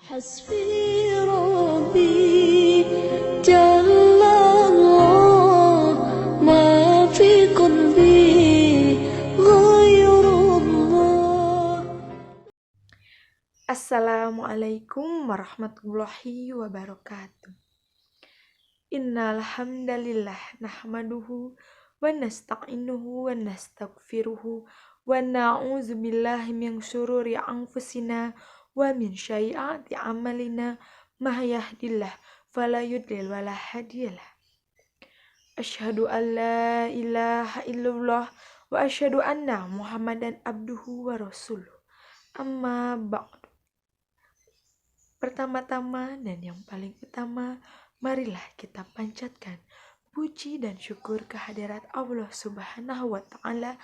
حسبي ربي جل الله ما في قلبي غير الله. Assalamualaikum warahmatullahi wabarakatuh. Innal hamdalillah nahmaduhu wa nasta'inuhu wa nastaghfiruhu wa na'udzu billahi min syururi anfusina wa min sayyiati a'malina may yahdihillahu fala yudlil wa la hadiyalah. Asyhadu an la ilaha illallah wa asyhadu anna Muhammadan abduhu wa rasuluh. Amma ba'du. Pertama-tama dan yang paling utama, marilah kita panjatkan puji dan syukur kehadirat Allah Subhanahu wa Ta'ala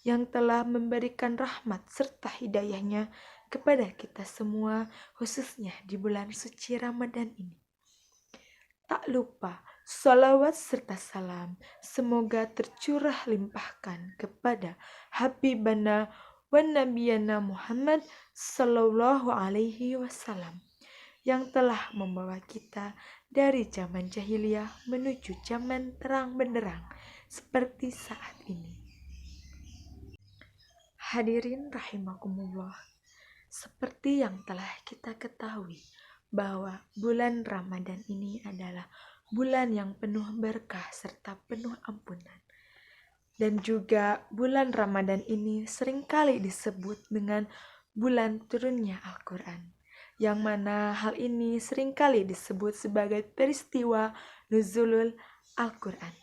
yang telah memberikan rahmat serta hidayahnya kepada kita semua, khususnya di bulan suci Ramadan ini. Tak lupa, salawat serta salam semoga tercurah limpahkan kepada Habibana wa Nabiyana Muhammad Sallallahu Alaihi Wasallam yang telah membawa kita dari zaman jahiliyah menuju zaman terang benderang seperti saat ini. Hadirin rahimakumullah, seperti yang telah kita ketahui bahwa bulan Ramadan ini adalah bulan yang penuh berkah serta penuh ampunan. Dan juga bulan Ramadan ini seringkali disebut dengan bulan turunnya Al-Quran, yang mana hal ini seringkali disebut sebagai peristiwa nuzulul Al-Quran.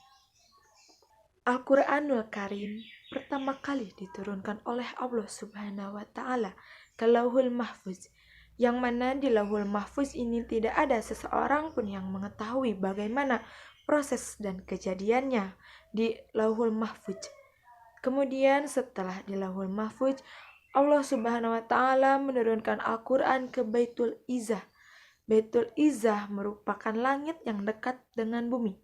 Al-Quranul Karim pertama kali diturunkan oleh Allah Subhanahu wa Ta'ala ke Lauhul Mahfuz, yang mana di Lauhul Mahfuz ini tidak ada seseorang pun yang mengetahui bagaimana proses dan kejadiannya di Lauhul Mahfuz. Kemudian setelah di Lauhul Mahfuz, Allah Subhanahu wa Ta'ala menurunkan Al-Quran ke Baitul Izzah. Baitul Izzah merupakan langit yang dekat dengan bumi.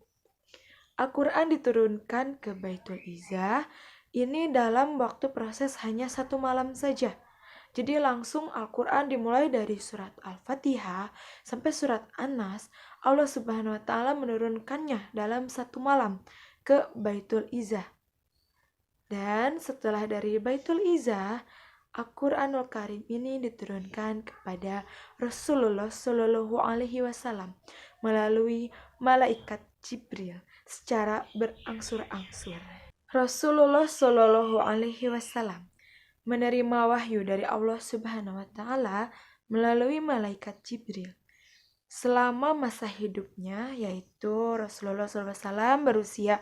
Al-Quran diturunkan ke Baitul Izzah ini dalam waktu proses hanya 1 malam saja. Jadi langsung Al-Quran dimulai dari surat Al-Fatihah sampai surat An-Nas, Allah Subhanahu wa Ta'ala menurunkannya dalam 1 malam ke Baitul Izzah. Dan setelah dari Baitul Izzah, Al-Quranul Karim ini diturunkan kepada Rasulullah Shallallahu Alaihi Wasallam melalui malaikat Jibril secara berangsur-angsur. Rasulullah Shallallahu Alaihi Wasallam menerima wahyu dari Allah Subhanahu Wa Taala melalui malaikat Jibril. Selama masa hidupnya, yaitu Rasulullah SAW berusia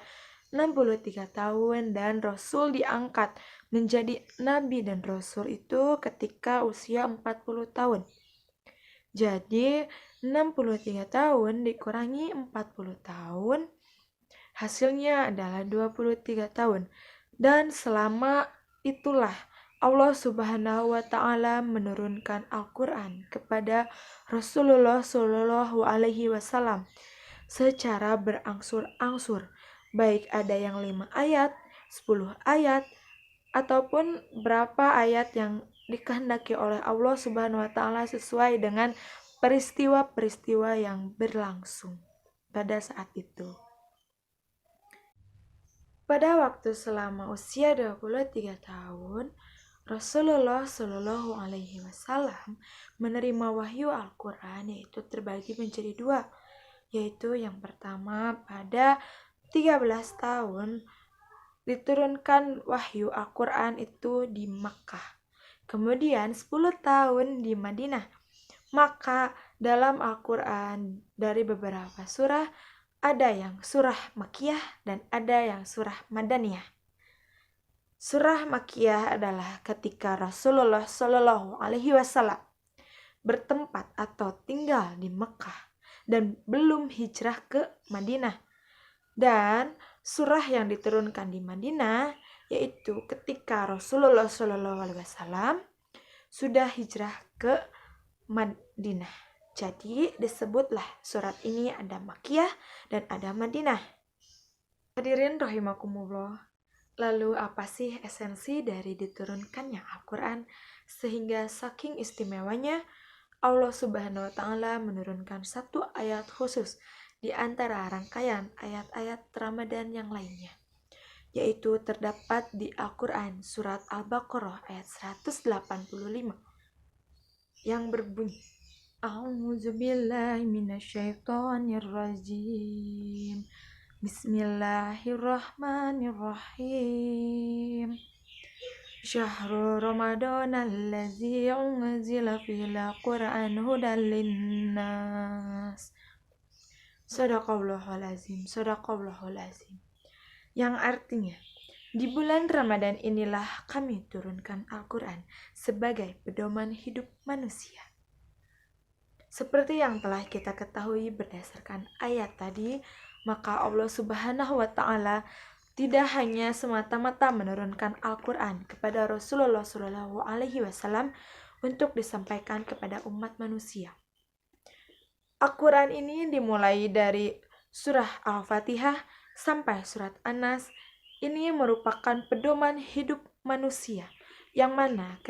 63 tahun dan Rasul diangkat menjadi Nabi dan Rasul itu ketika usia 40 tahun. Jadi 63 tahun dikurangi 40 tahun, hasilnya adalah 23 tahun. Dan selama itulah Allah Subhanahu wa Ta'ala menurunkan Al-Quran kepada Rasulullah Shallallahu Alaihi Wasallam secara berangsur-angsur, baik ada yang 5 ayat, 10 ayat, ataupun berapa ayat yang dikehendaki oleh Allah Subhanahu wa Ta'ala sesuai dengan peristiwa-peristiwa yang berlangsung pada saat itu. Pada waktu selama usia 23 tahun, Rasulullah Shallallahu Alaihi Wasallam menerima wahyu Al-Quran yaitu terbagi menjadi 2, yaitu yang pertama pada 13 tahun diturunkan wahyu Al-Quran itu di Makkah, kemudian 10 tahun di Madinah. Maka dalam Al-Quran dari beberapa surah ada yang surah Makkiyah dan ada yang surah Madaniyah. Surah Makkiyah adalah ketika Rasulullah Shallallahu Alaihi Wasallam bertempat atau tinggal di Mekah dan belum hijrah ke Madinah. Dan surah yang diturunkan di Madinah yaitu ketika Rasulullah Shallallahu Alaihi Wasallam sudah hijrah ke Madinah. Jadi disebutlah surat ini ada Makkiyah dan ada Madinah. Hadirin rahimakumullah. Lalu apa sih esensi dari diturunkannya Al-Quran sehingga saking istimewanya Allah Subhanahu wa Ta'ala menurunkan satu ayat khusus di antara rangkaian ayat-ayat Ramadan yang lainnya, yaitu terdapat di Al-Quran surat Al-Baqarah ayat 185 yang berbunyi, A'udzubillahi minasyaitonirrajim. Bismillahirrahmanirrahim. Syahrul Ramadan allazi unzila fil Qur'an hudan linnas. Shadaqallahul azim, shadaqallahul azim. Yang artinya, di bulan Ramadan inilah kami turunkan Al-Quran sebagai pedoman hidup manusia. Seperti yang telah kita ketahui berdasarkan ayat tadi, maka Allah Subhanahu wa Ta'ala tidak hanya semata-mata menurunkan Al-Quran kepada Rasulullah SAW untuk disampaikan kepada umat manusia. Al-Quran ini dimulai dari surah Al-Fatihah sampai surat An-Nas. Ini merupakan pedoman hidup manusia, yang mana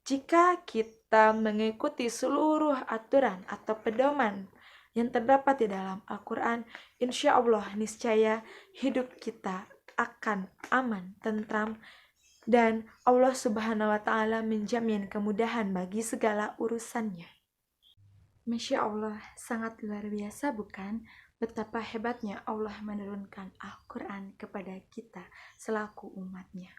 jika kita mengikuti seluruh aturan atau pedoman yang terdapat di dalam Al-Quran, insya Allah niscaya hidup kita akan aman, tentram, dan Allah Subhanahu wa Ta'ala menjamin kemudahan bagi segala urusannya. Masya Allah, sangat luar biasa bukan? Betapa hebatnya Allah menurunkan Al-Quran kepada kita selaku umatnya.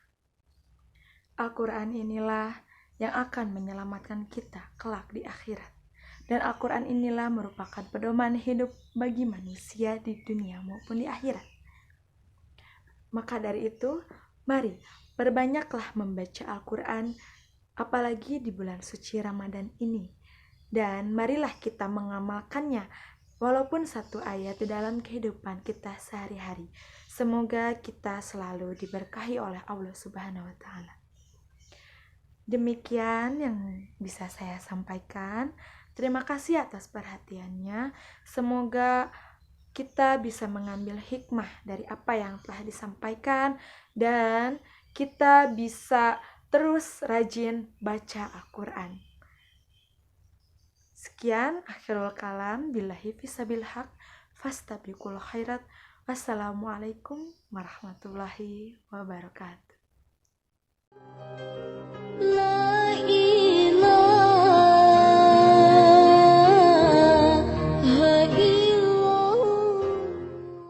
Al-Quran inilah yang akan menyelamatkan kita kelak di akhirat. Dan Al-Quran inilah merupakan pedoman hidup bagi manusia di dunia maupun di akhirat. Maka dari itu, mari perbanyaklah membaca Al-Quran, apalagi di bulan suci Ramadan ini. Dan marilah kita mengamalkannya, walaupun satu ayat di dalam kehidupan kita sehari-hari. Semoga kita selalu diberkahi oleh Allah Subhanahu wa Ta'ala. Demikian yang bisa saya sampaikan. Terima kasih atas perhatiannya. Semoga kita bisa mengambil hikmah dari apa yang telah disampaikan dan kita bisa terus rajin baca Al-Quran. Sekian, akhirul kalam, billahi fisabil haq, fastabiqul khairat. Wassalamualaikum warahmatullahi wabarakatuh.